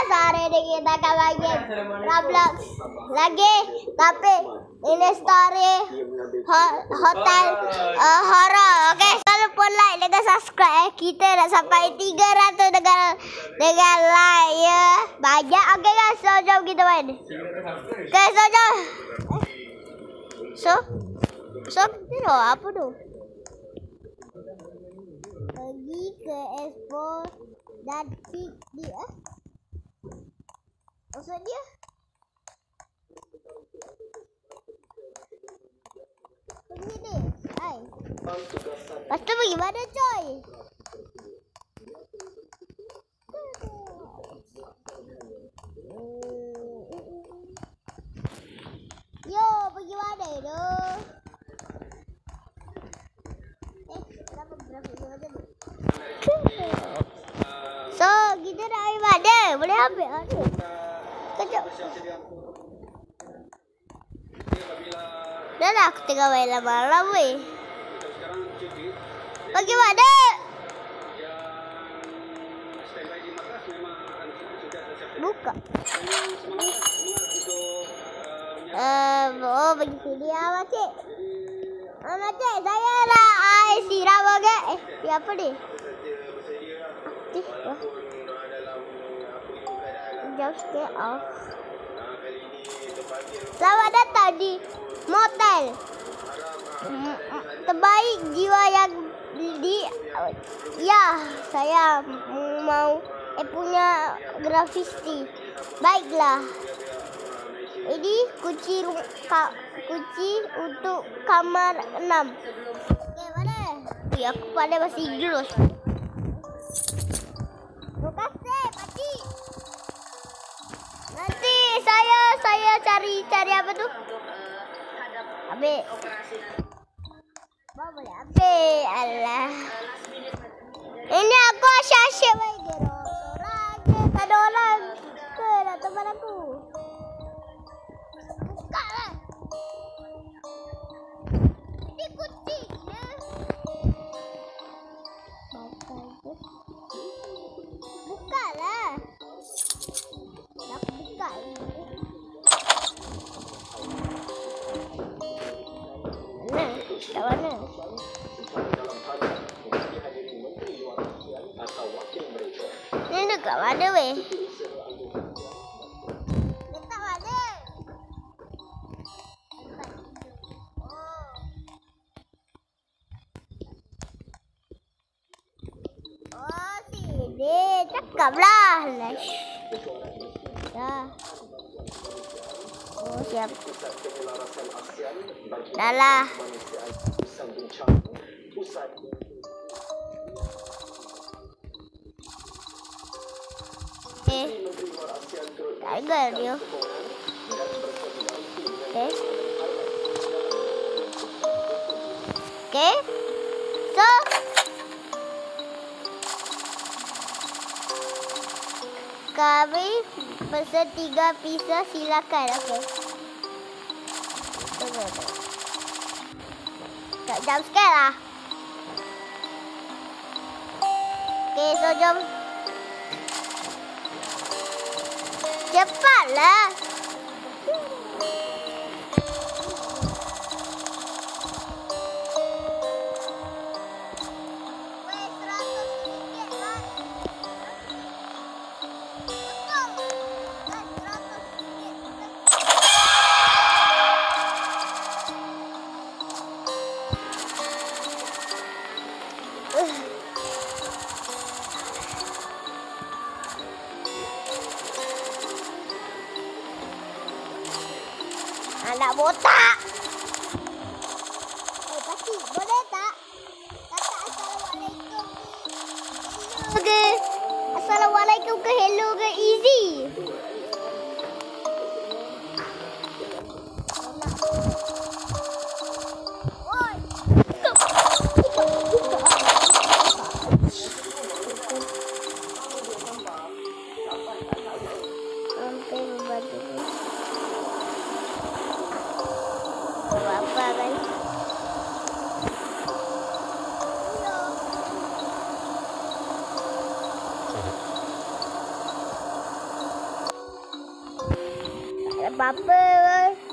Sore ini kita akan lagi Roblox lagi, tapi ini story hotel horror. Oke, jangan lupa like dan subscribe. Kita dah sampai 300 dengan like ya. Banyak. Oke guys, so jom kita main. Oke, so jom. So itu apa tu? Pergi ke expo dan pick dia. Maksud dia? Pergi deh. Hai. Lepas tu pergi mana coy? Yo, pergi mana tu? Kenapa grafik macam ni? So, kita nak ambil mana? Boleh ambil mana? Kejap. Dah lah aku tengah main lama-lama weh. Bagaimana? Buka. Oh, pergi sini lah makcik. Makcik, saya nak air siram agak. Apa ni? Aktif lah. Jauh sikit off. Selamat datang di motel terbaik jiwa yang di. Ya, saya mau punya grafiti. Baiklah. Ini kunci untuk kamar 6. Okay, mana? Ya, aku pada bahasa Inggeris. Terima kasih, pakcik. Nanti saya cari apa tu? Ambil. Bawa boleh ambil. Alah. Ini aku asyik baik dia. Seorang je. Tak ada orang ke nak teman aku. Buka lah. Ini kucingnya. Buka lah. Nak buka ini. Kat mana? Ni dekat mana weh? Dekat mana? Oh, sini. Cakaplah. Dah. Oh, siap. Dah lah. Tiger dia. Okay. So kami pesan 3 pizza, silakan. Okay. Tak jam sikit lah. Okay, so jom. Cepatlah. Anak botak. Pakcik, boleh tak? Kata Assalamualaikum. Hello ke? Assalamualaikum ke hello ke easy? Oi. Sampai membantu. Apa guys? apa-apa.